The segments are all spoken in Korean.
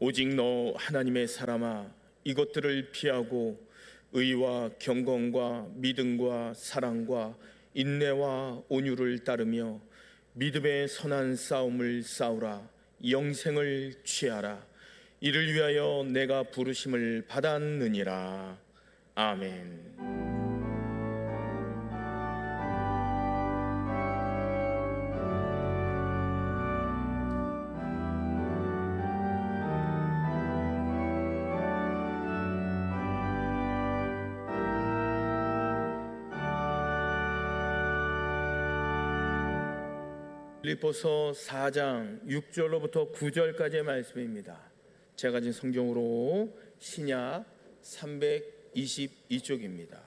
오직 너 하나님의 사람아, 이것들을 피하고 의와 경건과 믿음과 사랑과 인내와 온유를 따르며 믿음의 선한 싸움을 싸우라. 영생을 취하라. 이를 위하여 내가 부르심을 받았느니라. 아멘. 빌립보서 4장 6절로부터 9절까지의 말씀입니다. 제가 가진 성경으로 신약 322쪽입니다.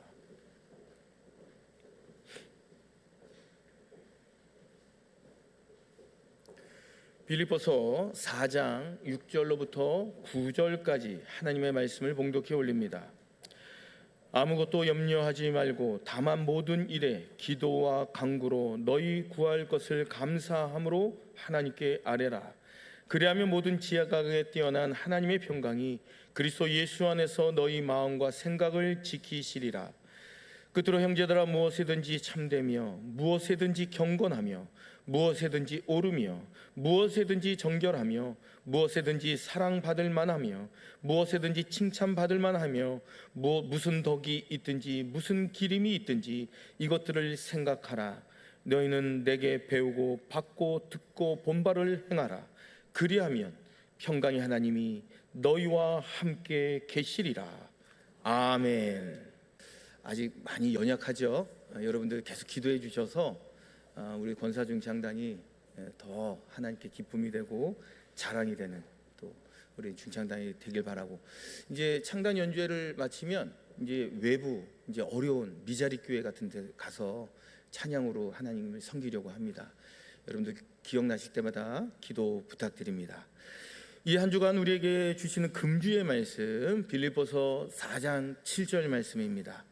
빌립보서 4장 6절로부터 9절까지 하나님의 말씀을 봉독해 올립니다. 아무것도 염려하지 말고 다만 모든 일에 기도와 간구로 너희 구할 것을 감사함으로 하나님께 아뢰라. 그리하면 모든 지혜각에 뛰어난 하나님의 평강이 그리스도 예수 안에서 너희 마음과 생각을 지키시리라. 끝으로 형제들아, 무엇이든지 참되며 무엇이든지 경건하며 무엇이든지 옳으며 무엇이든지 정결하며 무엇이든지 사랑받을 만하며 무엇이든지 칭찬받을 만하며 무슨 덕이 있든지 무슨 기림이 있든지 이것들을 생각하라. 너희는 내게 배우고 받고 듣고 본 바를 행하라. 그리하면 평강의 하나님이 너희와 함께 계시리라. 아멘. 아직 많이 연약하죠. 여러분들 계속 기도해 주셔서 우리 권사중 장단이 더 하나님께 기쁨이 되고 자랑이 되는 또 우리 중창단이 되길 바라고, 이제 창단 연주회를 마치면 이제 외부 이제 어려운 미자리 교회 같은 데 가서 찬양으로 하나님을 섬기려고 합니다. 여러분들 기억나실 때마다 기도 부탁드립니다. 이 한 주간 우리에게 주시는 금주의 말씀 빌립보서 4장 7절 말씀입니다.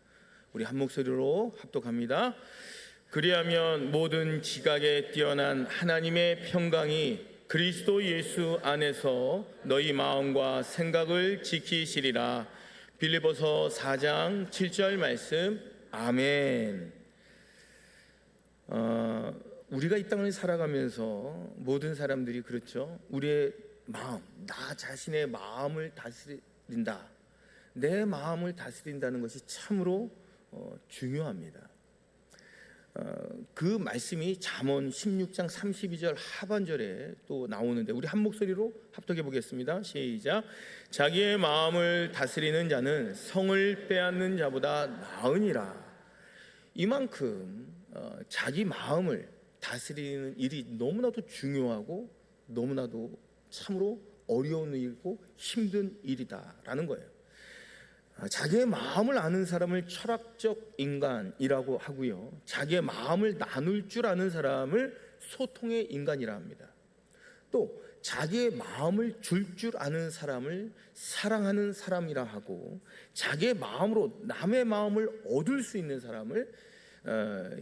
우리 한 목소리로 합독합니다. 그리하면 모든 지각에 뛰어난 하나님의 평강이 그리스도 예수 안에서 너희 마음과 생각을 지키시리라. 빌립보서 4장 7절 말씀. 아멘. 우리가 이 땅을 살아가면서 모든 사람들이 그렇죠. 우리의 마음, 나 자신의 마음을 다스린다. 내 마음을 다스린다는 것이 참으로 중요합니다. 그 말씀이 잠언 16장 32절 하반절에 또 나오는데 우리 한 목소리로 합독해 보겠습니다. 시작. 자기의 마음을 다스리는 자는 성을 빼앗는 자보다 나으니라. 이만큼 자기 마음을 다스리는 일이 너무나도 중요하고 너무나도 참으로 어려운 일이고 힘든 일이다라는 거예요. 자기의 마음을 아는 사람을 철학적 인간이라고 하고요, 자기의 마음을 나눌 줄 아는 사람을 소통의 인간이라 합니다. 또 자기의 마음을 줄 줄 아는 사람을 사랑하는 사람이라 하고, 자기의 마음으로 남의 마음을 얻을 수 있는 사람을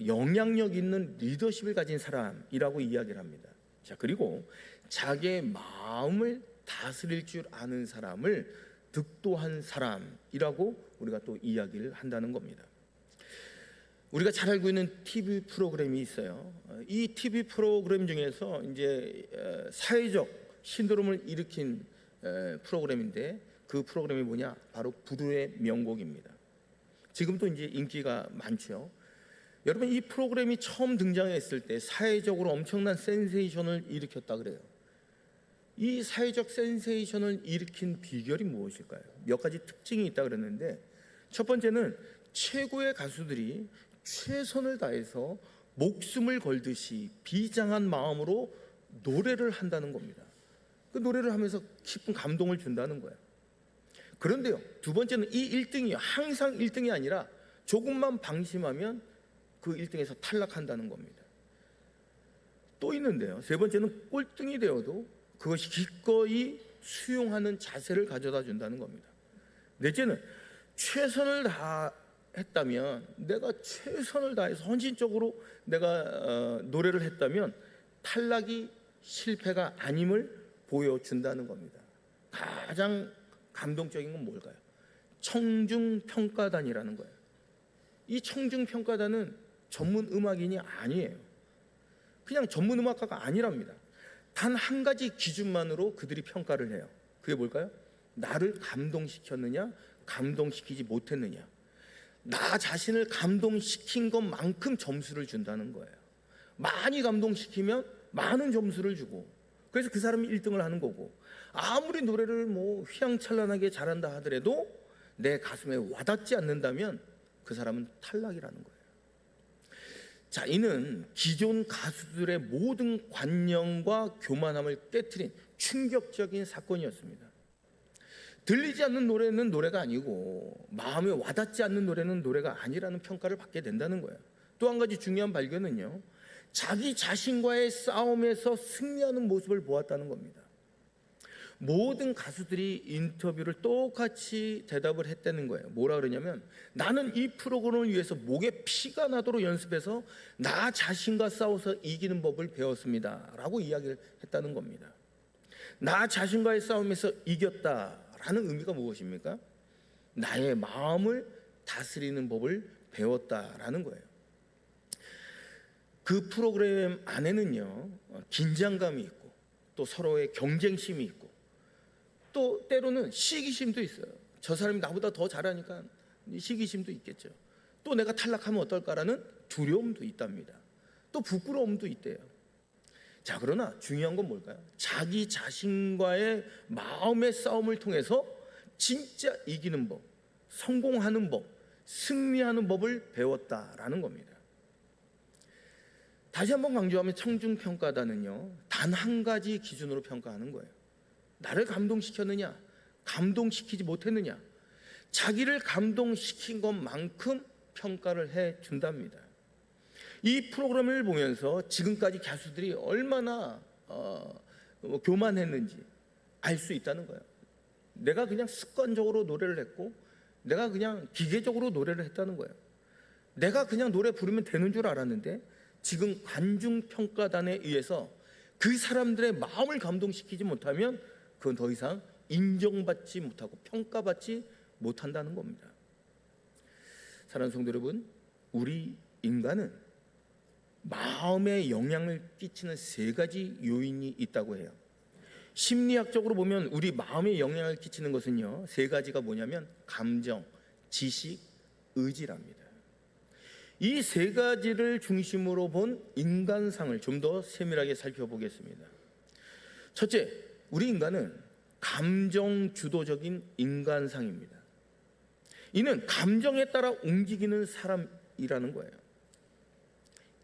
영향력 있는 리더십을 가진 사람이라고 이야기를 합니다. 자, 그리고 자기의 마음을 다스릴 줄 아는 사람을 득도한 사람이라고 우리가 또 이야기를 한다는 겁니다. 우리가 잘 알고 있는 TV 프로그램이 있어요. 이 TV 프로그램 중에서 이제 사회적 신드롬을 일으킨 프로그램인데, 그 프로그램이 뭐냐? 바로 부두의 명곡입니다. 지금도 이제 인기가 많죠. 여러분, 이 프로그램이 처음 등장했을 때 사회적으로 엄청난 센세이션을 일으켰다 그래요. 이 사회적 센세이션을 일으킨 비결이 무엇일까요? 몇 가지 특징이 있다 그랬는데, 첫 번째는 최고의 가수들이 최선을 다해서 목숨을 걸듯이 비장한 마음으로 노래를 한다는 겁니다. 그 노래를 하면서 깊은 감동을 준다는 거예요. 그런데요, 두 번째는 이 1등이 항상 1등이 아니라 조금만 방심하면 그 1등에서 탈락한다는 겁니다. 또 있는데요, 세 번째는 꼴등이 되어도 그것이 기꺼이 수용하는 자세를 가져다 준다는 겁니다. 넷째는 최선을 다했다면, 내가 최선을 다해서 헌신적으로 내가 노래를 했다면 탈락이 실패가 아님을 보여준다는 겁니다. 가장 감동적인 건 뭘까요? 청중평가단이라는 거예요. 이 청중평가단은 전문 음악인이 아니에요. 그냥 전문 음악가가 아니랍니다. 단 한 가지 기준만으로 그들이 평가를 해요. 그게 뭘까요? 나를 감동시켰느냐, 감동시키지 못했느냐. 나 자신을 감동시킨 것만큼 점수를 준다는 거예요. 많이 감동시키면 많은 점수를 주고, 그래서 그 사람이 1등을 하는 거고, 아무리 노래를 휘황찬란하게 잘한다 하더라도 내 가슴에 와닿지 않는다면 그 사람은 탈락이라는 거예요. 자, 이는 기존 가수들의 모든 관념과 교만함을 깨트린 충격적인 사건이었습니다. 들리지 않는 노래는 노래가 아니고 마음에 와닿지 않는 노래는 노래가 아니라는 평가를 받게 된다는 거예요. 또 한 가지 중요한 발견은요, 자기 자신과의 싸움에서 승리하는 모습을 보았다는 겁니다. 모든 가수들이 인터뷰를 똑같이 대답을 했다는 거예요. 뭐라 그러냐면, 나는 이 프로그램을 위해서 목에 피가 나도록 연습해서 나 자신과 싸워서 이기는 법을 배웠습니다 라고 이야기를 했다는 겁니다. 나 자신과의 싸움에서 이겼다라는 의미가 무엇입니까? 나의 마음을 다스리는 법을 배웠다라는 거예요. 그 프로그램 안에는요, 긴장감이 있고 또 서로의 경쟁심이 있고 또 때로는 시기심도 있어요. 저 사람이 나보다 더 잘하니까 시기심도 있겠죠. 또 내가 탈락하면 어떨까라는 두려움도 있답니다. 또 부끄러움도 있대요. 자, 그러나 중요한 건 뭘까요? 자기 자신과의 마음의 싸움을 통해서 진짜 이기는 법, 성공하는 법, 승리하는 법을 배웠다라는 겁니다. 다시 한번 강조하면 청중평가단은요, 단 한 가지 기준으로 평가하는 거예요. 나를 감동시켰느냐, 감동시키지 못했느냐, 자기를 감동시킨 것만큼 평가를 해준답니다. 이 프로그램을 보면서 지금까지 가수들이 얼마나 교만했는지 알 수 있다는 거예요. 내가 그냥 습관적으로 노래를 했고, 내가 그냥 기계적으로 노래를 했다는 거예요. 내가 그냥 노래 부르면 되는 줄 알았는데, 지금 관중평가단에 의해서 그 사람들의 마음을 감동시키지 못하면 그건 더 이상 인정받지 못하고 평가받지 못한다는 겁니다. 사랑하는 성도 여러분, 우리 인간은 마음에 영향을 끼치는 3가지 요인이 있다고 해요. 심리학적으로 보면 우리 마음에 영향을 끼치는 것은요, 3가지가 뭐냐면 감정, 지식, 의지랍니다. 이 3가지를 중심으로 본 인간상을 좀 더 세밀하게 살펴보겠습니다. 첫째, 우리 인간은 감정 주도적인 인간상입니다. 이는 감정에 따라 움직이는 사람이라는 거예요.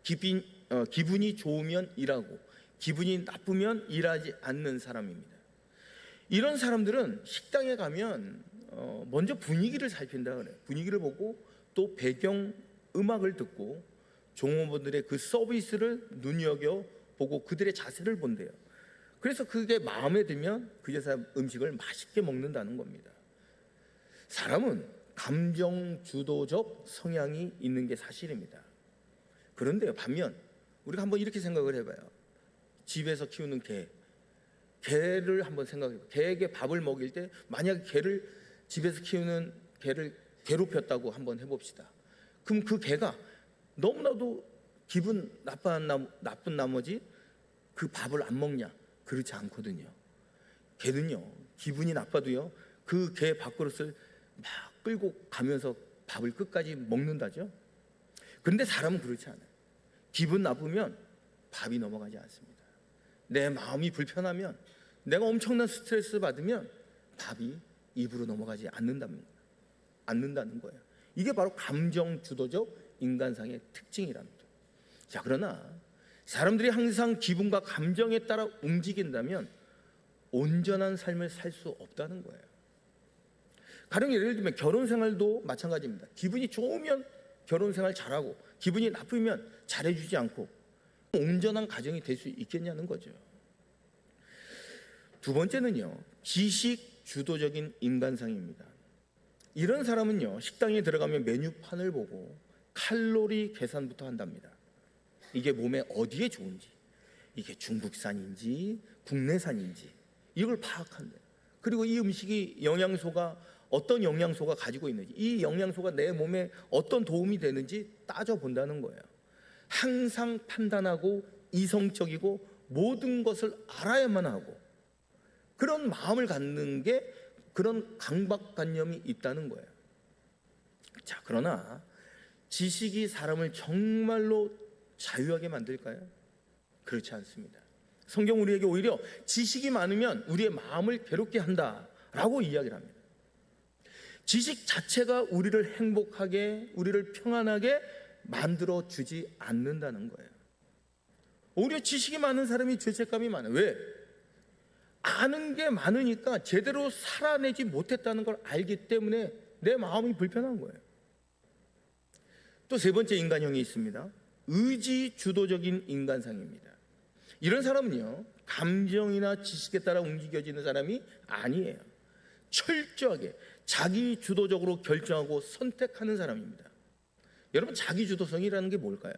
기분이 좋으면 일하고 기분이 나쁘면 일하지 않는 사람입니다. 이런 사람들은 식당에 가면 먼저 분위기를 살핀다 그래요. 분위기를 보고 또 배경 음악을 듣고 종업원들의 그 서비스를 눈여겨보고 그들의 자세를 본대요. 그래서 그게 마음에 들면 그 여사 음식을 맛있게 먹는다는 겁니다. 사람은 감정 주도적 성향이 있는 게 사실입니다. 그런데요, 반면 우리가 한번 이렇게 생각을 해봐요. 집에서 키우는 개를 한번 생각해봐요. 개에게 밥을 먹일 때 만약에 집에서 키우는 개를 괴롭혔다고 한번 해봅시다. 그럼 그 개가 너무나도 기분 나쁜 나머지 그 밥을 안 먹냐? 그렇지 않거든요. 개는요, 기분이 나빠도요, 그 개 밥그릇을 막 끌고 가면서 밥을 끝까지 먹는다죠. 그런데 사람은 그렇지 않아요. 기분 나쁘면 밥이 넘어가지 않습니다. 내 마음이 불편하면, 내가 엄청난 스트레스 받으면 밥이 입으로 넘어가지 않는다는 거예요. 이게 바로 감정 주도적 인간상의 특징이랍니다. 자, 그러나 사람들이 항상 기분과 감정에 따라 움직인다면 온전한 삶을 살 수 없다는 거예요. 가령 예를 들면 결혼 생활도 마찬가지입니다. 기분이 좋으면 결혼 생활 잘하고 기분이 나쁘면 잘해주지 않고 온전한 가정이 될 수 있겠냐는 거죠. 두 번째는요, 지식 주도적인 인간상입니다. 이런 사람은요, 식당에 들어가면 메뉴판을 보고 칼로리 계산부터 한답니다. 이게 몸에 어디에 좋은지, 이게 중국산인지 국내산인지 이걸 파악한대요. 그리고 이 음식이 영양소가 어떤 영양소가 가지고 있는지, 이 영양소가 내 몸에 어떤 도움이 되는지 따져본다는 거예요. 항상 판단하고 이성적이고 모든 것을 알아야만 하고 그런 마음을 갖는 게 그런 강박관념이 있다는 거예요. 자, 그러나 지식이 사람을 정말로 자유하게 만들까요? 그렇지 않습니다. 성경 우리에게 오히려 지식이 많으면 우리의 마음을 괴롭게 한다라고 이야기를 합니다. 지식 자체가 우리를 행복하게, 우리를 평안하게 만들어 주지 않는다는 거예요. 오히려 지식이 많은 사람이 죄책감이 많아요. 왜? 아는 게 많으니까 제대로 살아내지 못했다는 걸 알기 때문에 내 마음이 불편한 거예요. 또 세 번째 인간형이 있습니다. 의지 주도적인 인간상입니다. 이런 사람은요, 감정이나 지식에 따라 움직여지는 사람이 아니에요. 철저하게 자기 주도적으로 결정하고 선택하는 사람입니다. 여러분, 자기 주도성이라는 게 뭘까요?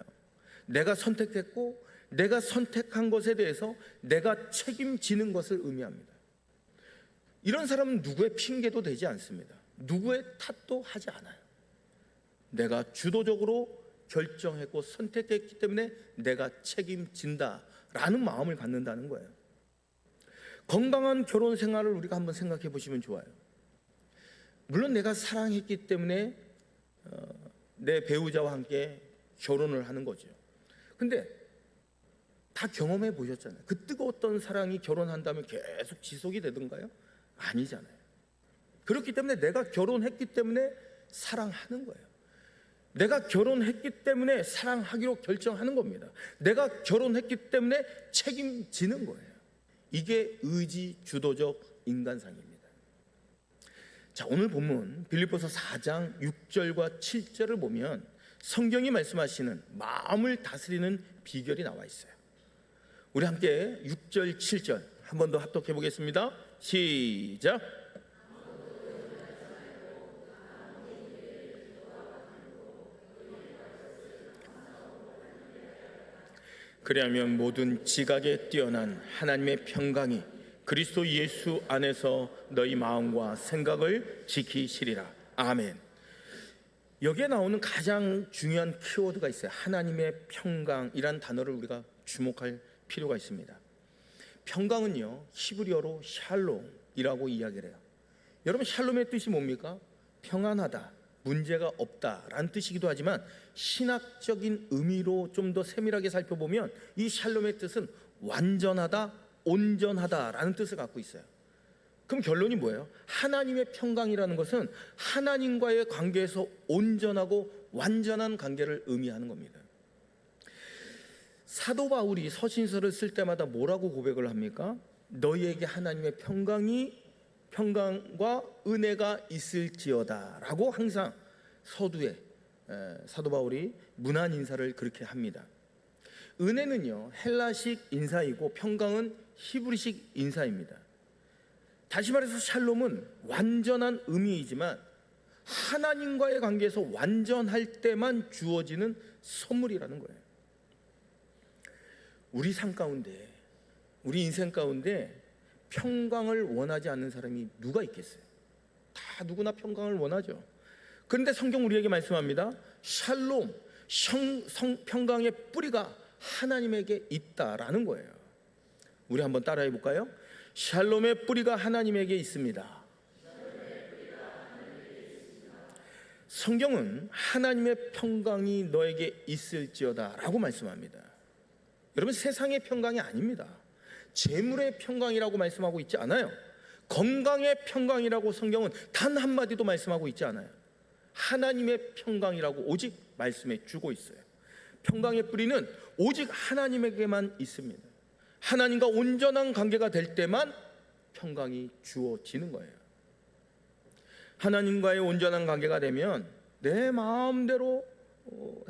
내가 선택했고 내가 선택한 것에 대해서 내가 책임지는 것을 의미합니다. 이런 사람은 누구의 핑계도 되지 않습니다. 누구의 탓도 하지 않아요. 내가 주도적으로 결정했고 선택했기 때문에 내가 책임진다라는 마음을 갖는다는 거예요. 건강한 결혼 생활을 우리가 한번 생각해 보시면 좋아요. 물론 내가 사랑했기 때문에 내 배우자와 함께 결혼을 하는 거죠. 근데 다 경험해 보셨잖아요. 그 뜨거웠던 사랑이 결혼한다면 계속 지속이 되던가요? 아니잖아요. 그렇기 때문에 내가 결혼했기 때문에 사랑하는 거예요. 내가 결혼했기 때문에 사랑하기로 결정하는 겁니다. 내가 결혼했기 때문에 책임지는 거예요. 이게 의지 주도적 인간상입니다. 자, 오늘 본문 빌립보서 4장 6절과 7절을 보면 성경이 말씀하시는 마음을 다스리는 비결이 나와 있어요. 우리 함께 6절 7절 한 번 더 합독해 보겠습니다. 시작. 그리하면 모든 지각에 뛰어난 하나님의 평강이 그리스도 예수 안에서 너희 마음과 생각을 지키시리라. 아멘. 여기에 나오는 가장 중요한 키워드가 있어요. 하나님의 평강이란 단어를 우리가 주목할 필요가 있습니다. 평강은요, 히브리어로 샬롬이라고 이야기를 해요. 여러분, 샬롬의 뜻이 뭡니까? 평안하다, 문제가 없다라는 뜻이기도 하지만 신학적인 의미로 좀 더 세밀하게 살펴보면 이 샬롬의 뜻은 완전하다, 온전하다라는 뜻을 갖고 있어요. 그럼 결론이 뭐예요? 하나님의 평강이라는 것은 하나님과의 관계에서 온전하고 완전한 관계를 의미하는 겁니다. 사도 바울이 서신서를 쓸 때마다 뭐라고 고백을 합니까? 너희에게 하나님의 평강과 은혜가 있을지어다 라고 항상 서두에 사도 바울이 문안 인사를 그렇게 합니다. 은혜는요, 헬라식 인사이고 평강은 히브리식 인사입니다. 다시 말해서 샬롬은 완전한 의미이지만 하나님과의 관계에서 완전할 때만 주어지는 선물이라는 거예요. 우리 삶 가운데, 우리 인생 가운데 평강을 원하지 않는 사람이 누가 있겠어요? 다 누구나 평강을 원하죠. 그런데 성경 우리에게 말씀합니다. 샬롬, 평강의 뿌리가 하나님에게 있다라는 거예요. 우리 한번 따라해 볼까요? 샬롬의 뿌리가 하나님에게 있습니다. 성경은 하나님의 평강이 너에게 있을지어다 라고 말씀합니다. 여러분, 세상의 평강이 아닙니다. 재물의 평강이라고 말씀하고 있지 않아요. 건강의 평강이라고 성경은 단 한마디도 말씀하고 있지 않아요. 하나님의 평강이라고 오직 말씀해 주고 있어요. 평강의 뿌리는 오직 하나님에게만 있습니다. 하나님과 온전한 관계가 될 때만 평강이 주어지는 거예요. 하나님과의 온전한 관계가 되면 내 마음대로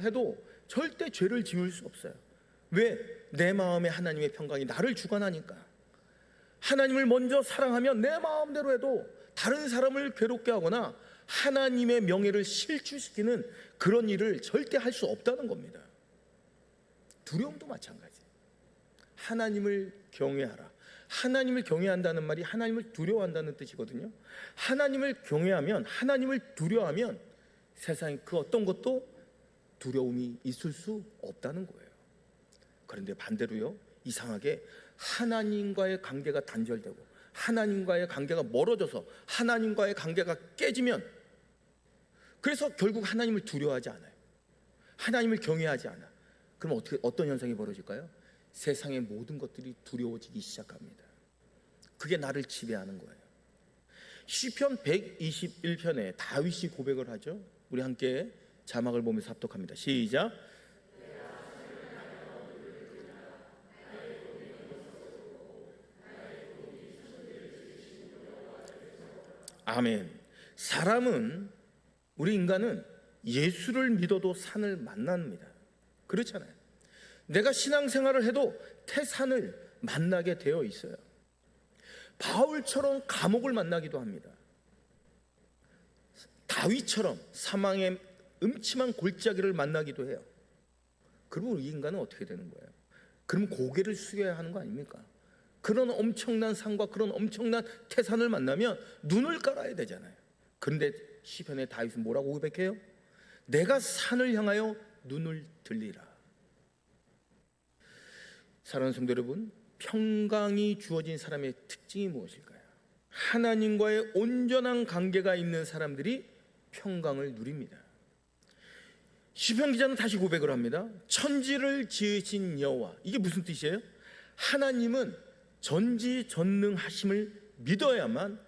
해도 절대 죄를 지을 수 없어요. 왜? 내 마음에 하나님의 평강이 나를 주관하니까. 하나님을 먼저 사랑하면 내 마음대로 해도 다른 사람을 괴롭게 하거나 하나님의 명예를 실추시키는 그런 일을 절대 할 수 없다는 겁니다. 두려움도 마찬가지. 하나님을 경외하라. 하나님을 경외한다는 말이 하나님을 두려워한다는 뜻이거든요. 하나님을 경외하면, 하나님을 두려워하면 세상에 그 어떤 것도 두려움이 있을 수 없다는 거예요. 그런데 반대로요, 이상하게 하나님과의 관계가 단절되고 하나님과의 관계가 멀어져서 하나님과의 관계가 깨지면, 그래서 결국 하나님을 두려워하지 않아요. 하나님을 경외하지 않아. 그럼 어떤 현상이 벌어질까요? 세상의 모든 것들이 두려워지기 시작합니다. 그게 나를 지배하는 거예요. 시편 121편에 다윗이 고백을 하죠. 우리 함께 자막을 보면서 합독합니다. 시작. 아멘. 사람은, 우리 인간은 예수를 믿어도 산을 만납니다. 그렇잖아요. 내가 신앙생활을 해도 태산을 만나게 되어 있어요. 바울처럼 감옥을 만나기도 합니다. 다윗처럼 사망의 음침한 골짜기를 만나기도 해요. 그러면 우리 인간은 어떻게 되는 거예요? 그럼 고개를 숙여야 하는 거 아닙니까? 그런 엄청난 산과 그런 엄청난 태산을 만나면 눈을 깔아야 되잖아요. 그런데 시편의 다윗은 뭐라고 고백해요? 내가 산을 향하여 눈을 들리라. 사랑하는 성도 여러분, 평강이 주어진 사람의 특징이 무엇일까요? 하나님과의 온전한 관계가 있는 사람들이 평강을 누립니다. 시편 기자는 다시 고백을 합니다. 천지를 지으신 여호와, 이게 무슨 뜻이에요? 하나님은 전지전능하심을 믿어야만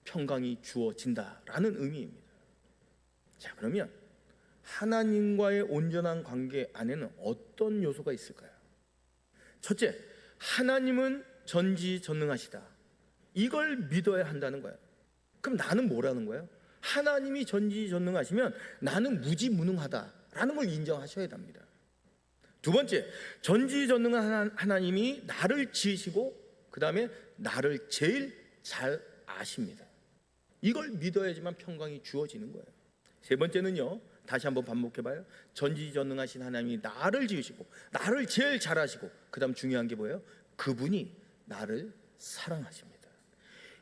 평강이 주어진다라는 의미입니다. 자, 그러면 하나님과의 온전한 관계 안에는 어떤 요소가 있을까요? 첫째, 하나님은 전지전능하시다. 이걸 믿어야 한다는 거예요. 그럼 나는 뭐라는 거예요? 하나님이 전지전능하시면 나는 무지무능하다라는 걸 인정하셔야 됩니다. 두 번째, 전지전능한 하나님이 나를 지으시고 그 다음에 나를 제일 잘 아십니다. 이걸 믿어야지만 평강이 주어지는 거예요. 세 번째는요, 다시 한번 반복해봐요. 전지전능하신 하나님이 나를 지으시고 나를 제일 잘 아시고, 그 다음 중요한 게 뭐예요? 그분이 나를 사랑하십니다.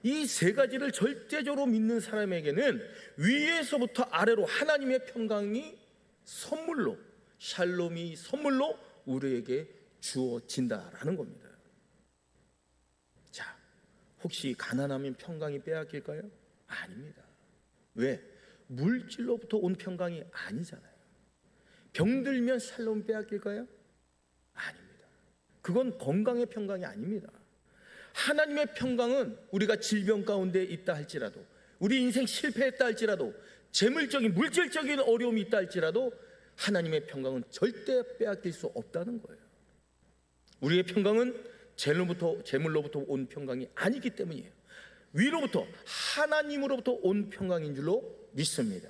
이 세 가지를 절대적으로 믿는 사람에게는 위에서부터 아래로 하나님의 평강이 선물로, 샬롬이 선물로 우리에게 주어진다라는 겁니다. 자, 혹시 가난하면 평강이 빼앗길까요? 아닙니다. 왜? 물질로부터 온 평강이 아니잖아요. 병들면 샬롬 빼앗길까요? 아닙니다. 그건 건강의 평강이 아닙니다. 하나님의 평강은 우리가 질병 가운데 있다 할지라도, 우리 인생 실패했다 할지라도, 재물적인 물질적인 어려움이 있다 할지라도 하나님의 평강은 절대 빼앗길 수 없다는 거예요. 우리의 평강은 재물로부터 온 평강이 아니기 때문이에요. 위로부터, 하나님으로부터 온 평강인 줄로 믿습니다.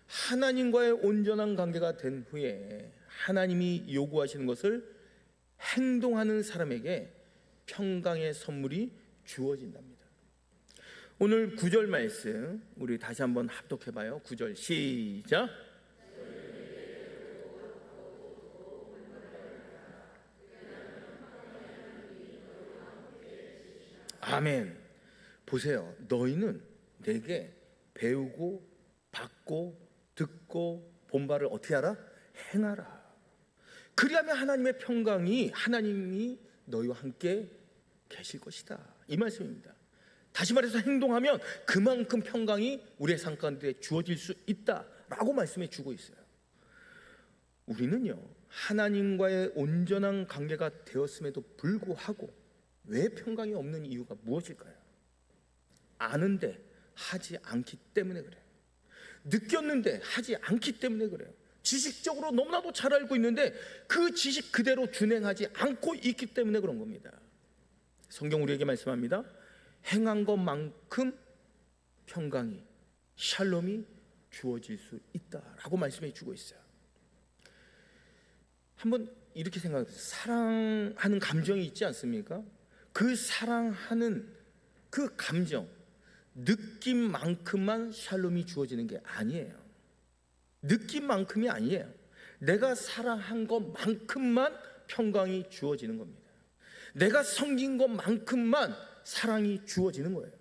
하나님과의 온전한 관계가 된 후에 하나님이 요구하시는 것을 행동하는 사람에게 평강의 선물이 주어진답니다. 오늘 9절 말씀 우리 다시 한번 합독해봐요. 9절 시작. 아멘. 보세요. 너희는 내게 배우고 받고 듣고 본 바를 어떻게 하라? 행하라. 그리하면 하나님의 평강이, 하나님이 너희와 함께 계실 것이다, 이 말씀입니다. 다시 말해서 행동하면 그만큼 평강이 우리의 삶 가운데 주어질 수 있다라고 말씀해 주고 있어요. 우리는요, 하나님과의 온전한 관계가 되었음에도 불구하고 왜 평강이 없는 이유가 무엇일까요? 아는데 하지 않기 때문에 그래요. 느꼈는데 하지 않기 때문에 그래요. 지식적으로 너무나도 잘 알고 있는데 그 지식 그대로 준행하지 않고 있기 때문에 그런 겁니다. 성경 우리에게 말씀합니다. 행한 것만큼 평강이, 샬롬이 주어질 수 있다라고 말씀해 주고 있어요. 한번 이렇게 생각해보세요. 사랑하는 감정이 있지 않습니까? 그 사랑하는 그 감정, 느낌만큼만 샬롬이 주어지는 게 아니에요. 느낌만큼이 아니에요. 내가 사랑한 것만큼만 평강이 주어지는 겁니다. 내가 섬긴 것만큼만 사랑이 주어지는 거예요.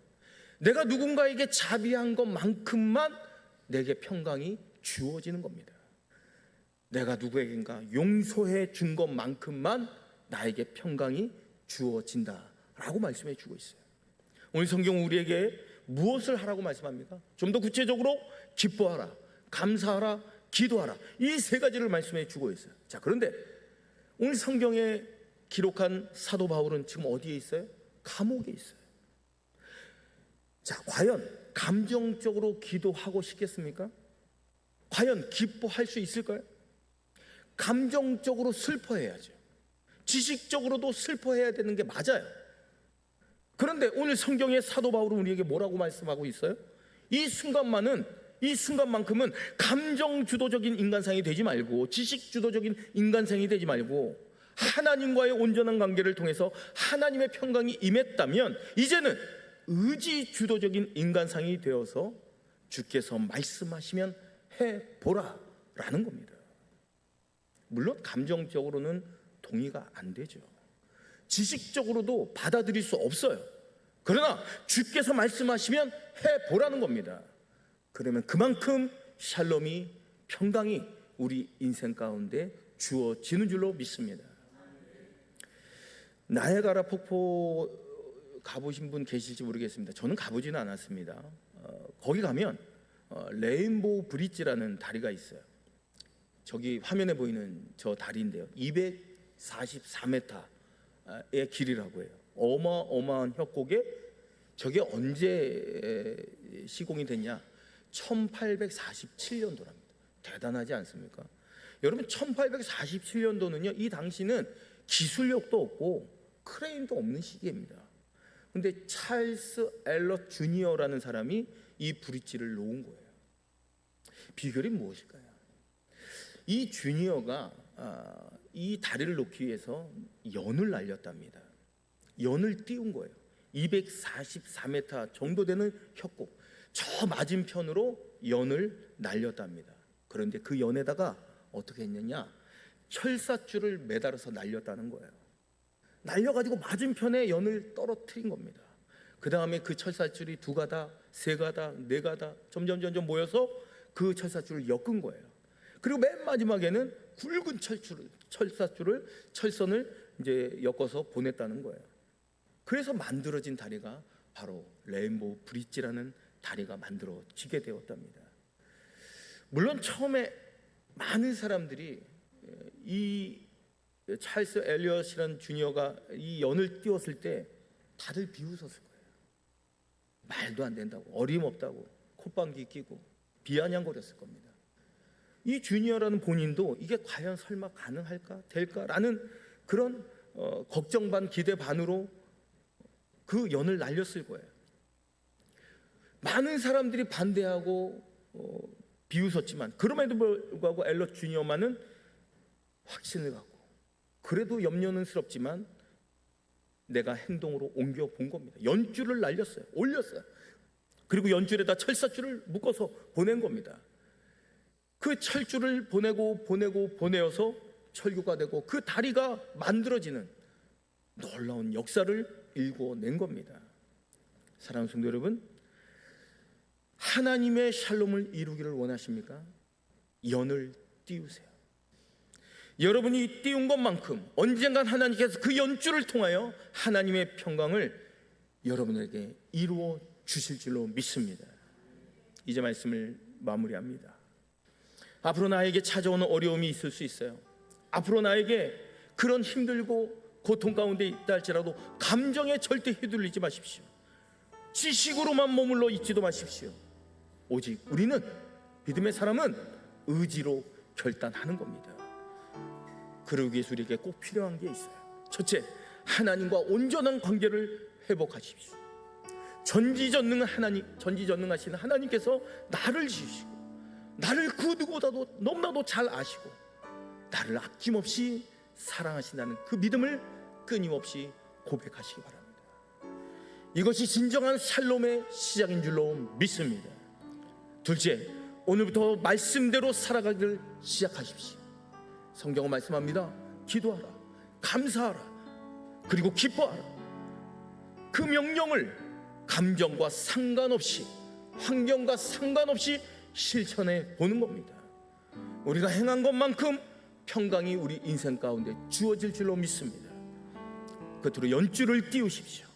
내가 누군가에게 자비한 것만큼만 내게 평강이 주어지는 겁니다. 내가 누구에게인가 용서해 준 것만큼만 나에게 평강이 주어진다라고 말씀해 주고 있어요. 오늘 성경 우리에게 무엇을 하라고 말씀합니까? 좀 더 구체적으로 기뻐하라, 감사하라, 기도하라, 이 세 가지를 말씀해 주고 있어요. 자, 그런데 오늘 성경에 기록한 사도 바울은 지금 어디에 있어요? 감옥에 있어요. 자, 과연 감정적으로 기도하고 싶겠습니까? 과연 기뻐할 수 있을까요? 감정적으로 슬퍼해야죠. 지식적으로도 슬퍼해야 되는 게 맞아요. 그런데 오늘 성경의 사도 바울은 우리에게 뭐라고 말씀하고 있어요? 이 순간만큼은 감정 주도적인 인간상이 되지 말고, 지식 주도적인 인간상이 되지 말고, 하나님과의 온전한 관계를 통해서 하나님의 평강이 임했다면 이제는 의지 주도적인 인간상이 되어서 주께서 말씀하시면 해보라 라는 겁니다. 물론 감정적으로는 동의가 안 되죠. 지식적으로도 받아들일 수 없어요. 그러나 주께서 말씀하시면 해보라는 겁니다. 그러면 그만큼 샬롬이, 평강이 우리 인생 가운데 주어지는 줄로 믿습니다. 나야가라 폭포 가보신 분 계실지 모르겠습니다. 저는 가보지는 않았습니다. 거기 가면 레인보우 브릿지라는 다리가 있어요. 저기 화면에 보이는 저 다리인데요, 244m의 길이라고 해요. 어마어마한 협곡에 저게 언제 시공이 됐냐? 1847년도랍니다. 대단하지 않습니까? 여러분, 1847년도는요 이 당시는 기술력도 없고 크레인도 없는 시기입니다. 근데 찰스 엘럿 주니어라는 사람이 이 브릿지를 놓은 거예요. 비결이 무엇일까요? 이 주니어가 이 다리를 놓기 위해서 연을 날렸답니다. 연을 띄운 거예요. 244m 정도 되는 협곡, 저 맞은편으로 연을 날렸답니다. 그런데 그 연에다가 어떻게 했느냐, 철사줄을 매달아서 날렸다는 거예요. 날려가지고 맞은편에 연을 떨어뜨린 겁니다. 그 다음에 그 철사줄이 2가닥, 3가닥, 4가닥 점점 모여서 그 철사줄을 엮은 거예요. 그리고 맨 마지막에는 굵은 철선을 이제 엮어서 보냈다는 거예요. 그래서 만들어진 다리가 바로 레인보우 브릿지라는 다리가 만들어지게 되었답니다. 물론 처음에 많은 사람들이 이 찰스 엘리엇이라는 주니어가 이 연을 띄웠을 때 다들 비웃었을 거예요. 말도 안 된다고, 어림없다고, 콧방귀 끼고 비아냥거렸을 겁니다. 이 주니어라는 본인도 이게 과연 설마 가능할까, 될까라는 그런 걱정 반 기대 반으로 그 연을 날렸을 거예요. 많은 사람들이 반대하고 비웃었지만 그럼에도 불구하고 엘럿 주니어만은 확신을 갖고, 그래도 염려는 스럽지만 내가 행동으로 옮겨 본 겁니다. 연줄을 날렸어요. 올렸어요. 그리고 연줄에다 철사줄을 묶어서 보낸 겁니다. 그 철줄을 보내어서 철교가 되고 그 다리가 만들어지는 놀라운 역사를 일궈낸 겁니다. 사랑하는 성도 여러분, 하나님의 샬롬을 이루기를 원하십니까? 연을 띄우세요. 여러분이 띄운 것만큼 언젠간 하나님께서 그 연줄을 통하여 하나님의 평강을 여러분에게 이루어 주실 줄로 믿습니다. 이제 말씀을 마무리합니다. 앞으로 나에게 찾아오는 어려움이 있을 수 있어요. 앞으로 나에게 그런 힘들고 고통 가운데 있다 할지라도 감정에 절대 휘둘리지 마십시오. 지식으로만 머물러 있지도 마십시오. 오직 우리는, 믿음의 사람은 의지로 결단하는 겁니다. 그러기 위해서 우리에게 꼭 필요한 게 있어요. 첫째, 하나님과 온전한 관계를 회복하십시오. 전지전능하신 하나님께서 나를 지으시고 나를 그 누구보다도 너무나도 잘 아시고 나를 아낌없이 사랑하신다는 그 믿음을 끊임없이 고백하시기 바랍니다. 이것이 진정한 샬롬의 시작인 줄로 믿습니다. 둘째, 오늘부터 말씀대로 살아가기를 시작하십시오. 성경은 말씀합니다. 기도하라, 감사하라, 그리고 기뻐하라. 그 명령을 감정과 상관없이, 환경과 상관없이 실천해 보는 겁니다. 우리가 행한 것만큼 평강이 우리 인생 가운데 주어질 줄로 믿습니다. 끝으로 연줄을 띄우십시오.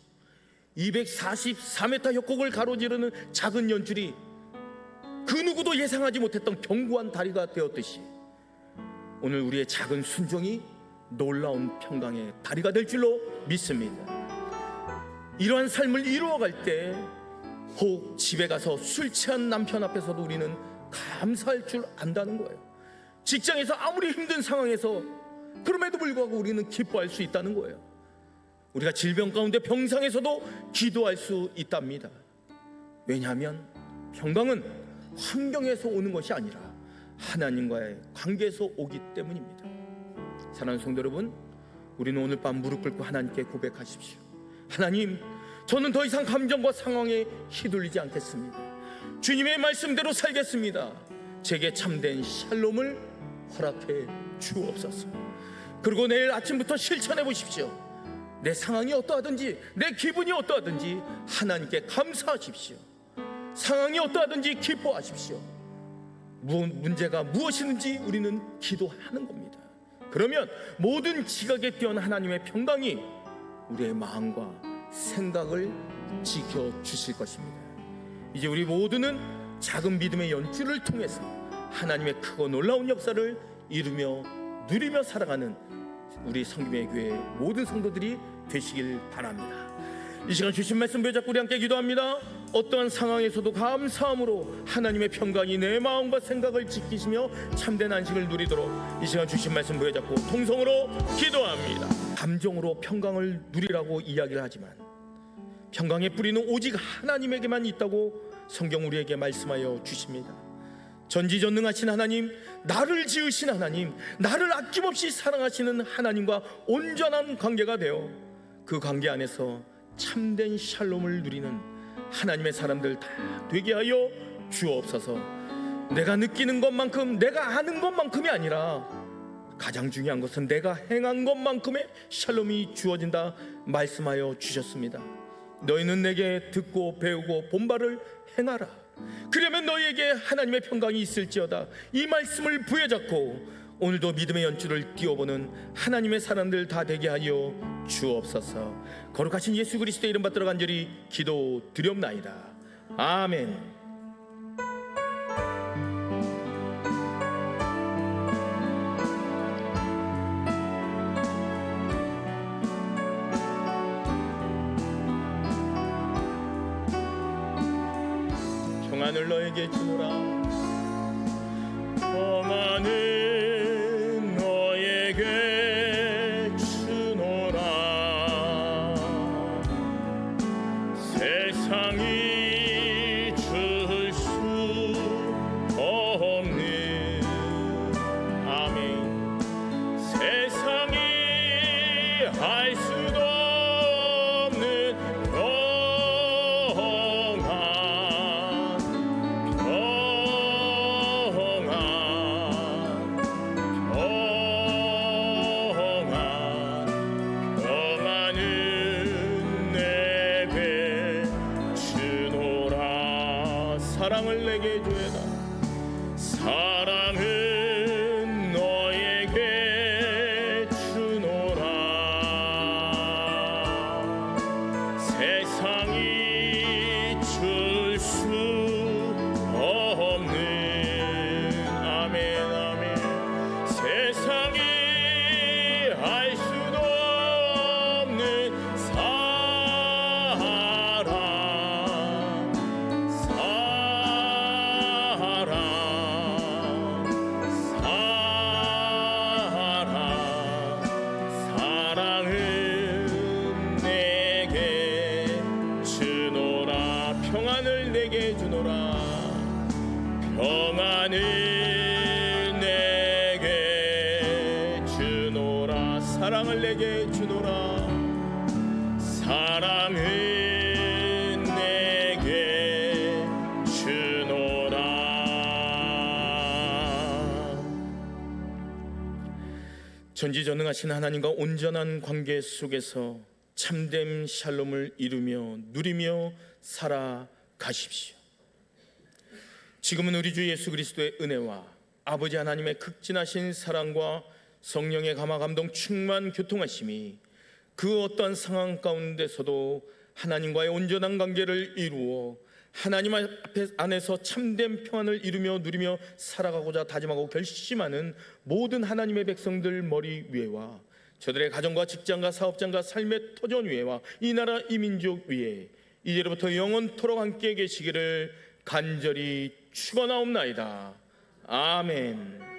244m 협곡을 가로지르는 작은 연줄이 그 누구도 예상하지 못했던 견고한 다리가 되었듯이 오늘 우리의 작은 순종이 놀라운 평강의 다리가 될 줄로 믿습니다. 이러한 삶을 이루어갈 때 혹 집에 가서 술 취한 남편 앞에서도 우리는 감사할 줄 안다는 거예요. 직장에서 아무리 힘든 상황에서 그럼에도 불구하고 우리는 기뻐할 수 있다는 거예요. 우리가 질병 가운데 병상에서도 기도할 수 있답니다. 왜냐하면 평강은 환경에서 오는 것이 아니라 하나님과의 관계에서 오기 때문입니다. 사랑하는 성도 여러분, 우리는 오늘 밤 무릎 꿇고 하나님께 고백하십시오. 하나님, 저는 더 이상 감정과 상황에 휘둘리지 않겠습니다. 주님의 말씀대로 살겠습니다. 제게 참된 샬롬을 허락해 주옵소서. 그리고 내일 아침부터 실천해 보십시오. 내 상황이 어떠하든지, 내 기분이 어떠하든지 하나님께 감사하십시오. 상황이 어떠하든지 기뻐하십시오. 문제가 무엇이든지 우리는 기도하는 겁니다. 그러면 모든 지각에 뛰어난 하나님의 평강이 우리의 마음과 생각을 지켜주실 것입니다. 이제 우리 모두는 작은 믿음의 연주를 통해서 하나님의 크고 놀라운 역사를 이루며 누리며 살아가는 우리 성김의 교회 모든 성도들이 되시길 바랍니다. 이 시간 주신 말씀 붙잡고 우리 함께 기도합니다. 어떠한 상황에서도 감사함으로 하나님의 평강이 내 마음과 생각을 지키시며 참된 안식을 누리도록 이 시간 주신 말씀 붙잡고 통성으로 기도합니다. 감정으로 평강을 누리라고 이야기를 하지만 평강의 뿌리는 오직 하나님에게만 있다고 성경 우리에게 말씀하여 주십니다. 전지전능하신 하나님, 나를 지으신 하나님, 나를 아낌없이 사랑하시는 하나님과 온전한 관계가 되어 그 관계 안에서 참된 샬롬을 누리는 하나님의 사람들 다 되게 하여 주옵소서. 내가 느끼는 것만큼, 내가 아는 것만큼이 아니라 가장 중요한 것은 내가 행한 것만큼의 샬롬이 주어진다 말씀하여 주셨습니다. 너희는 내게 듣고 배우고 본바를 행하라. 그러면 너희에게 하나님의 평강이 있을지어다. 이 말씀을 부여잡고 오늘도 믿음의 연주를 띄워보는 하나님의 사람들 다 되게 하여 주옵소서. 거룩하신 예수 그리스도의 이름 받들어 간절히 기도드렸나이다. 아멘. 평안을 너에게 주노라. 평안을 너에게 주노라. 세상이 줄 수 없는 아멘. 세상이 알 수도 없는 사랑을 내게 주에다. 사랑은 너에게 주노라. 세상이 줄 수 없는 아멘 아멘. 세상이 알 수도 없는 평안을 내게 주노라. 평안을 내게 주노라. 사랑을 내게 주노라. 사랑을 내게 주노라. 전지전능하신 하나님과 온전한 관계 속에서 참된 샬롬을 이루며 누리며 살아가십시오. 지금은 우리 주 예수 그리스도의 은혜와 아버지 하나님의 극진하신 사랑과 성령의 감화 감동 충만 교통하심이 그 어떠한 상황 가운데서도 하나님과의 온전한 관계를 이루어 하나님 안에서 참된 평안을 이루며 누리며 살아가고자 다짐하고 결심하는 모든 하나님의 백성들 머리 위에와 저들의 가정과 직장과 사업장과 삶의 터전 위에와 이 나라 이 민족 위에 이제로부터 영원토록 함께 계시기를 간절히 축원하옵나이다. 아멘.